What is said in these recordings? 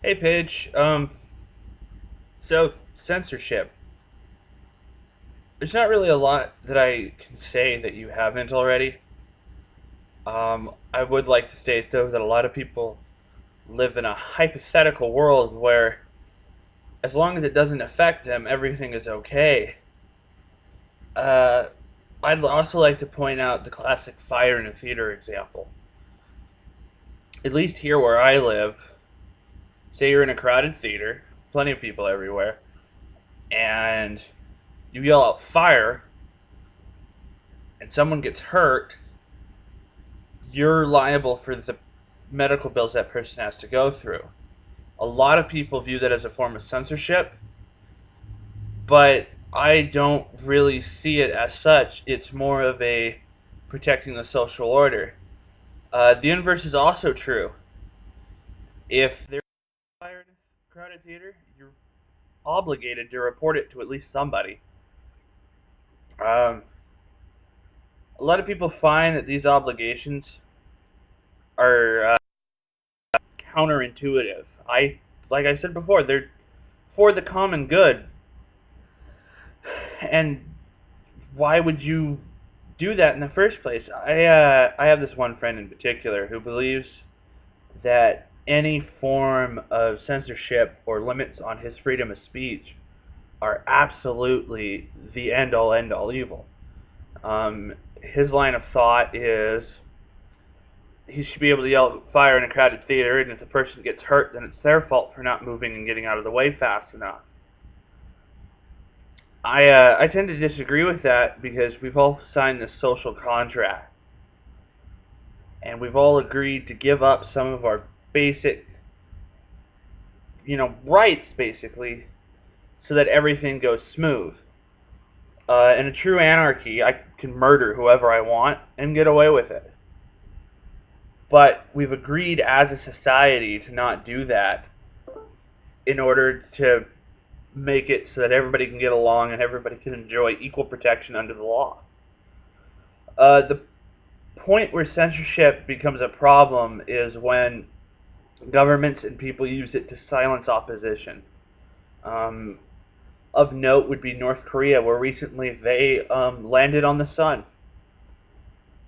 Hey Paige, so censorship. There's not really a lot that I can say that you haven't already. I would like to state though that a lot of people live in a hypothetical world where as long as it doesn't affect them, everything is okay. Uh, I'd also like to point out the classic fire in a theater example. At least here where I live, say you're in a crowded theater, plenty of people everywhere, and you yell out fire and someone gets hurt, you're liable for the medical bills that person has to go through. A lot of people view that as a form of censorship, but I don't really see it as such. It's more of a protecting the social order. The inverse is also true. If there's a fire in a crowded theater, you're obligated to report it to at least somebody. Um, a lot of people find that these obligations are counterintuitive. Like I said before, they're for the common good. And why would you do that in the first place? I have this one friend in particular who believes that any form of censorship or limits on his freedom of speech are absolutely the end all evil. His line of thought is he should be able to yell fire in a crowded theater, and if the person gets hurt, then it's their fault for not moving and getting out of the way fast enough. I tend to disagree with that because we've all signed this social contract, and we've all agreed to give up some of our basic, rights basically, so that everything goes smooth. In a true anarchy, I can murder whoever I want and get away with it. But we've agreed as a society to not do that in order to make it so that everybody can get along and everybody can enjoy equal protection under the law. The point where censorship becomes a problem is when governments and people use it to silence opposition. Um, of note would be North Korea, where recently they landed on the sun,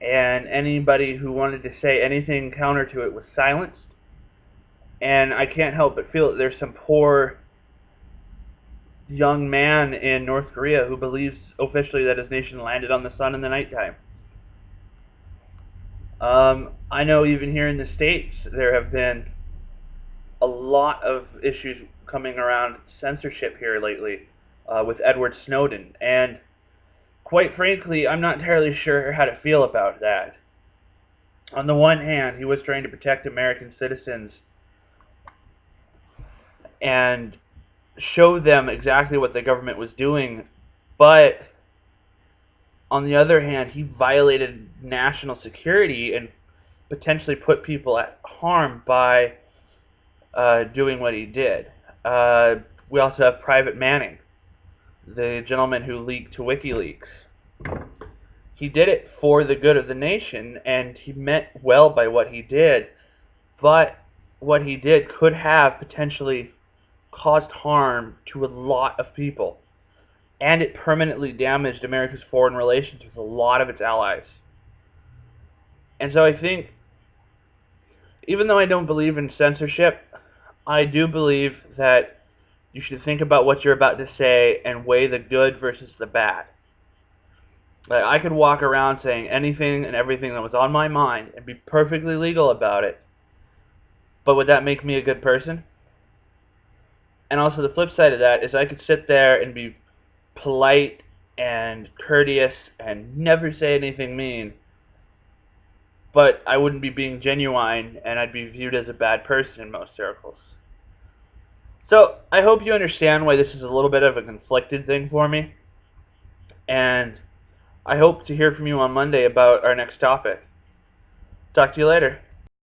and anybody who wanted to say anything counter to it was silenced. And I can't help but feel that there's some poor young man in North Korea who believes officially that his nation landed on the sun in the nighttime. I know even here in the States there have been a lot of issues coming around censorship here lately with Edward Snowden, and quite frankly, I'm not entirely sure how to feel about that. On the one hand, he was trying to protect American citizens and show them exactly what the government was doing, but on the other hand, he violated national security and potentially put people at harm by doing what he did. We also have Private Manning, the gentleman who leaked to WikiLeaks. He did it for the good of the nation, and he meant well by what he did, but what he did could have potentially caused harm to a lot of people, and it permanently damaged America's foreign relations with a lot of its allies. And so I think, even though I don't believe in censorship, I do believe that you should think about what you're about to say and weigh the good versus the bad. Like, I could walk around saying anything and everything that was on my mind and be perfectly legal about it, but would that make me a good person? And also the flip side of that is I could sit there and be polite and courteous and never say anything mean, but I wouldn't be being genuine, and I'd be viewed as a bad person in most circles. So I hope you understand why this is a little bit of a conflicted thing for me, and I hope to hear from you on Monday about our next topic. Talk to you later.